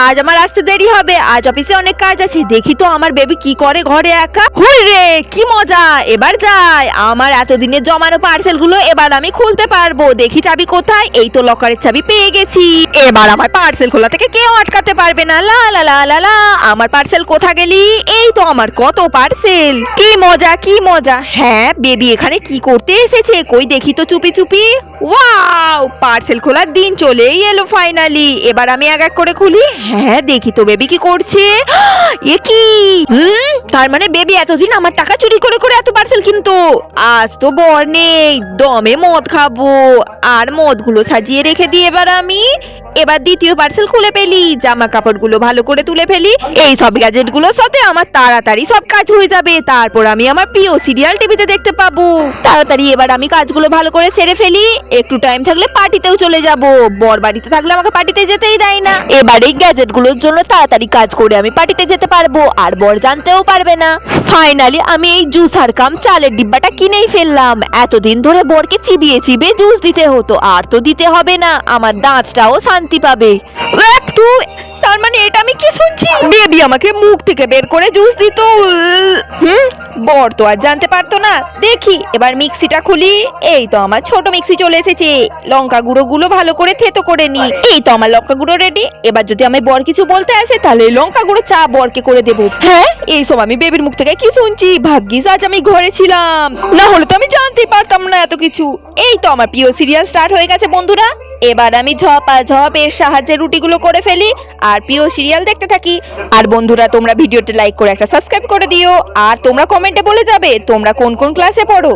আজ আমার আসতে দেরি হবে, আজ অফিসে অনেক কাজ আছে। দেখি তো আমার বেবি কি করে ঘরে একা। হুই রে, কি মজা, এবার যাই। আমার এতদিনের জমানো পার্সেল গুলো এবার আমি খুলতে পারবো। দেখি চাবি কোথায়, এই তো লকারের চাবি পেয়ে গেছি। এবার আমার পার্সেল খোলা থেকে কেউ আটকাতে পারবে না। লা লা লা লা লা, আমার পার্সেল কোথা গেলি? এই তো আমার কত পার্সেল, কি মজা কি মজা। হ্যাঁ, বেবি এখানে কি করতে এসেছে? কই দেখি তো চুপি চুপি। ওয়াও, পার্সেল খোলার দিন চলেই এলো ফাইনালি। এবার আমি এক এক করে খুলি। হ্যাঁ, দেখি তো বেবি কি করছে। এ কি? তার মানে বেবি এতদিন আমার টাকা চুরি করে করে এত পার্সেল কিনতো। আজ তো বর নেই, দমে মদ খাবো। আর মদগুলো সাজিয়ে রেখে দিই এবার দ্বিতীয় পার্সেল খুলে ফেলি। জামা কাপড়গুলো ভালো করে তুলে ফেলি। এই সব গ্যাজেট গুলোর সাথে আমার তাড়াতাড়ি সব কাজ হয়ে যাবে। তারপর আমি আমার প্রিয় সিরিয়াল টিভিতে দেখতে পাবো। তাড়াতাড়ি এবার আমি কাজগুলো ভালো করে সেরে ফেলি। একটু টাইম থাকলে পার্টিতেও চলে যাব। বর বাড়িতে থাকলে আমাকে পার্টিতে যেতেই দেয় না। এবার এই গ্যাজেট গুলোর জন্য তাড়াতাড়ি কাজ করে আমি পার্টিতে যেতে পারবো, আর বর জানতেও পারবে না। ফাইনালি আমি এই জুসার কাম চালের ডিব্বাটা কিনেই ফেললাম। এতদিন ধরে বরকে চিবিয়ে চিবিয়ে জুস দিতে হতো, আর তো দিতে হবে না। আমার দাঁতটাও শান্তি পাবে। তুই, তার মানে এটা আমি কি শুনছি? বেবি আমাকে মুখ থেকে বের করে জুস দিত। বর তো আর জানতে পারতো না। দেখি এবার মিক্সিটা খুলি। এই তো আমার ছোট মিক্সি চলে এসেছে। লঙ্কা গুঁড়ো গুলো ভালো করে থেতো করে নি। এই তো আমার লঙ্কা গুঁড়ো রেডি। এবার যদি আমি বর কিছু বলতে আসে, তাহলে লঙ্কা গুঁড়ো চা বরকে করে দেবো। হ্যাঁ, এই সব আমি বেবির মুখ থেকে কি শুনছি? ভাগ্যিস আজ আমি ঘরে ছিলাম, না হলে তো আমি জানতেই পারতাম না এত কিছু। এই তো আমার প্রিয় সিরিয়াল স্টার্ট হয়ে গেছে বন্ধুরা। এবার আমি ঝপ এর সাহায্যে রুটিগুলো করে ফেলি আর প্রিয় সিরিয়াল দেখতে থাকি। আর বন্ধুরা, তোমরা ভিডিওতে লাইক করে একটা সাবস্ক্রাইব করে দিও। আর তোমরা কমেন্টে বলে যাবে তোমরা কোন কোন ক্লাসে পড়ো।